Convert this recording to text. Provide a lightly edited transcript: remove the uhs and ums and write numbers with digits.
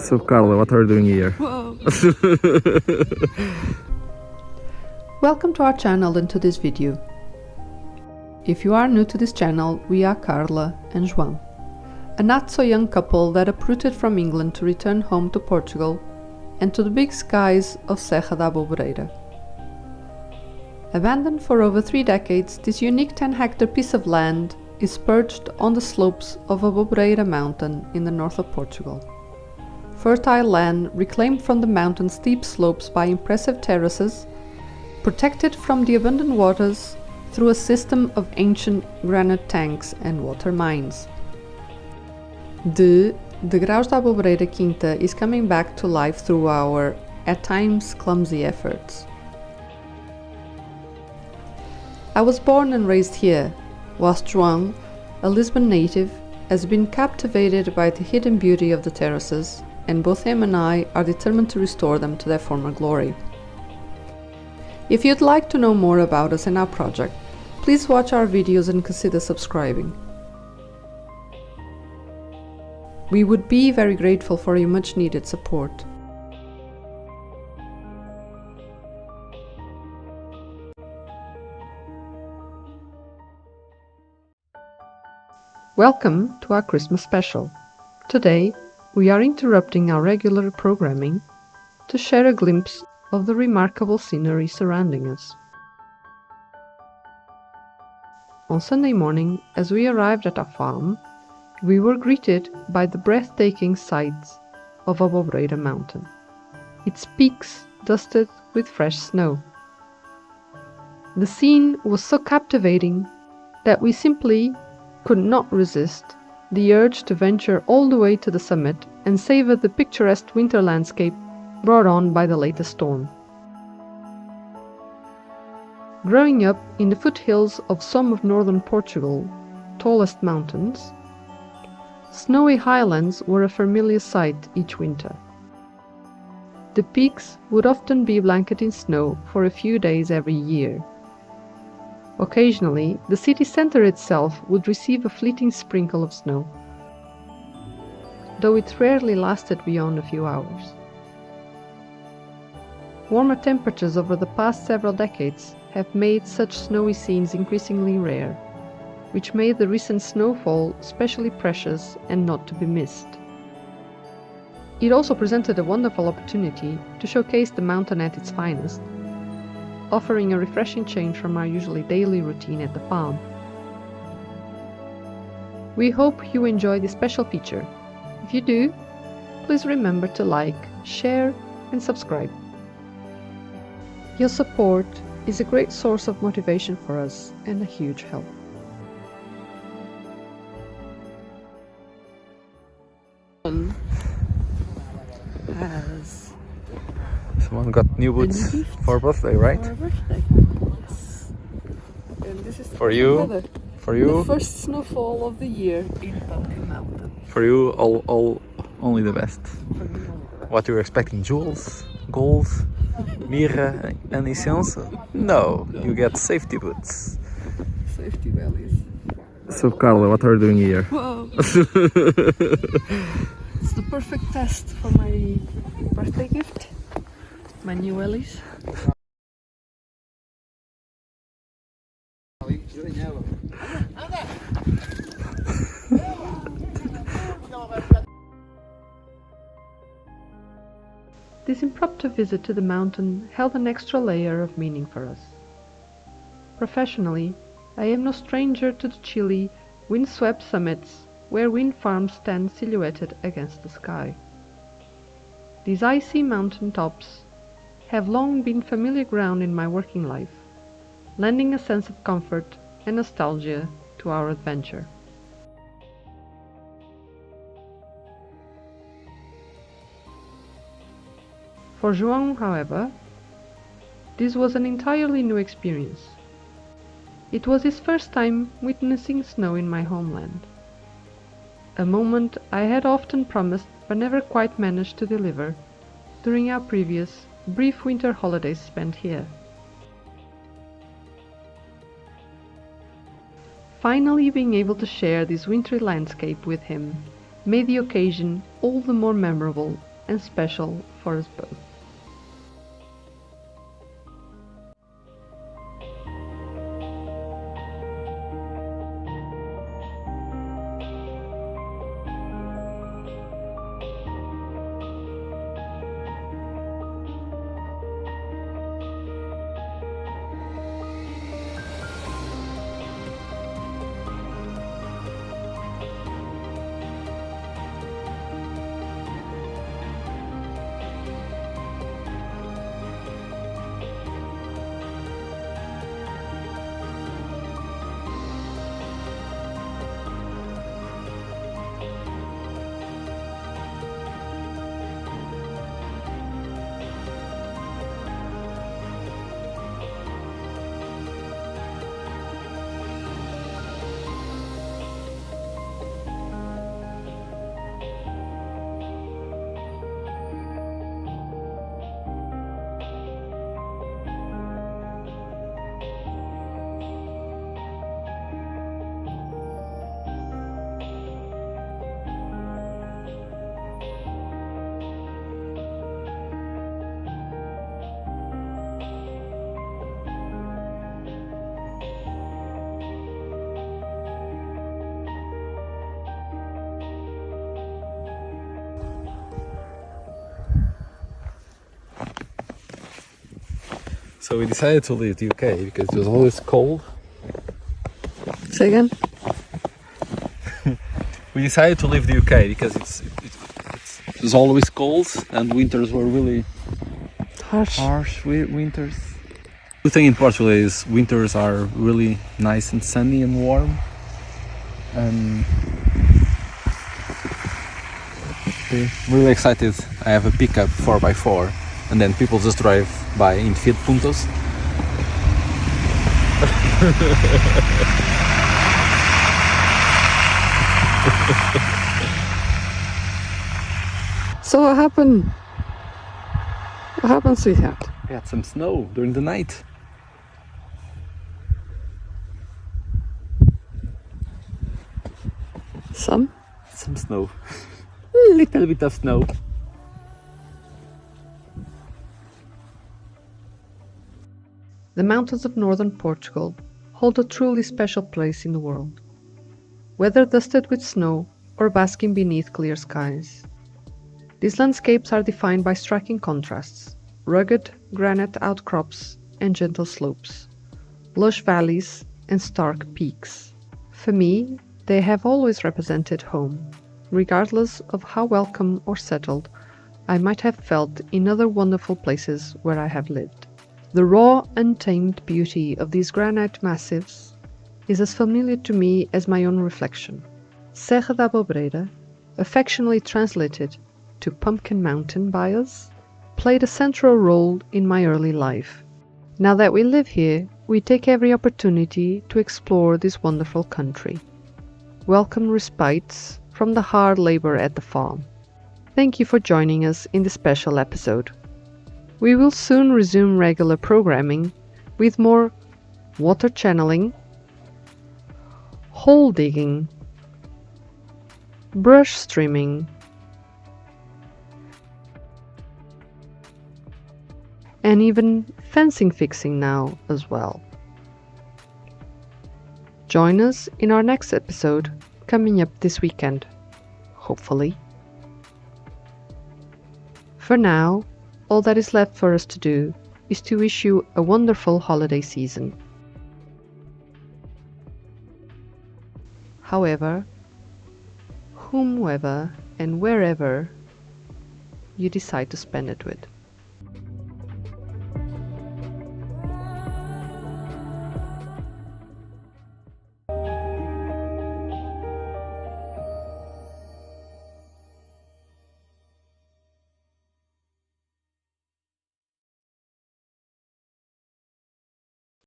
So Carla, what are you doing here? Whoa. Welcome to our channel and to this video. If you are new to this channel, we are Carla and João, a not so young couple that uprooted from England to return home to Portugal and to the big skies of Serra da Aboboreira. Abandoned for over 3 decades, this unique 10-hectare piece of land is perched on the slopes of Aboboreira mountain in the north of Portugal. Fertile land reclaimed from the mountain's steep slopes by impressive terraces, protected from the abundant waters through a system of ancient granite tanks and water mines. De Graus da Aboboreira Quinta is coming back to life through our, at times, clumsy efforts. I was born and raised here, whilst João, a Lisbon native, has been captivated by the hidden beauty of the terraces, and both him and I are determined to restore them to their former glory. If you'd like to know more about us and our project, please watch our videos and consider subscribing. We would be very grateful for your much needed support. Welcome to our Christmas special. Today, we are interrupting our regular programming to share a glimpse of the remarkable scenery surrounding us. On Sunday morning, as we arrived at our farm, we were greeted by the breathtaking sights of Aboboreira mountain, its peaks dusted with fresh snow. The scene was so captivating that we simply could not resist the urge to venture all the way to the summit and savor the picturesque winter landscape brought on by the latest storm. Growing up in the foothills of some of Northern Portugal's tallest mountains, snowy highlands were a familiar sight each winter. The peaks would often be blanketed in snow for a few days every year. Occasionally, the city centre itself would receive a fleeting sprinkle of snow, though it rarely lasted beyond a few hours. Warmer temperatures over the past several decades have made such snowy scenes increasingly rare, which made the recent snowfall especially precious and not to be missed. It also presented a wonderful opportunity to showcase the mountain at its finest, offering a refreshing change from our usually daily routine at the farm. We hope you enjoy this special feature. If you do, please remember to like, share, and subscribe. Your support is a great source of motivation for us and a huge help. Someone got new boots for birthday, right? For birthday. Yes. And this is For you, weather. for you, The first snowfall of the year in Pumpkin Mountain. for you, all only the best. For me, What you were expecting, jewels, gold, mirror and essence? No, you get safety boots. safety valleys. So Carla, what are you doing here? Whoa! It's the perfect test for my birthday gift. My new wellies. This impromptu visit to the mountain held an extra layer of meaning for us. Professionally, I am no stranger to the chilly, wind-swept summits where wind farms stand silhouetted against the sky. These icy mountain tops have long been familiar ground in my working life, lending a sense of comfort and nostalgia to our adventure. For João, however, this was an entirely new experience. It was his first time witnessing snow in my homeland, a moment I had often promised but never quite managed to deliver during our previous brief winter holidays spent here. Finally being able to share this wintry landscape with him made the occasion all the more memorable and special for us both. So we decided to leave the UK because it was always cold. Say again? We decided to leave the UK because it was always cold and winters were really harsh winters. The thing in Portugal is winters are really nice and sunny and warm. And really excited. I have a pickup 4x4 and then people just drive by in Fiat Puntos. So what happened? What happened, sweetheart? We had some snow during the night. Some? Some snow. A little bit of snow. The mountains of northern Portugal hold a truly special place in the world. Whether dusted with snow or basking beneath clear skies, these landscapes are defined by striking contrasts: rugged granite outcrops and gentle slopes, lush valleys and stark peaks. For me, they have always represented home, regardless of how welcome or settled I might have felt in other wonderful places where I have lived. The raw, untamed beauty of these granite massives is as familiar to me as my own reflection. Serra da Aboboreira, affectionately translated to Pumpkin Mountain by us, played a central role in my early life. Now that we live here, we take every opportunity to explore this wonderful country. Welcome respites from the hard labor at the farm. Thank you for joining us in this special episode. We will soon resume regular programming with more water channeling, hole digging, brush streaming, and even fencing fixing now as well. Join us in our next episode coming up this weekend, hopefully. For now, all that is left for us to do is to wish you a wonderful holiday season. However, whomever and wherever you decide to spend it with.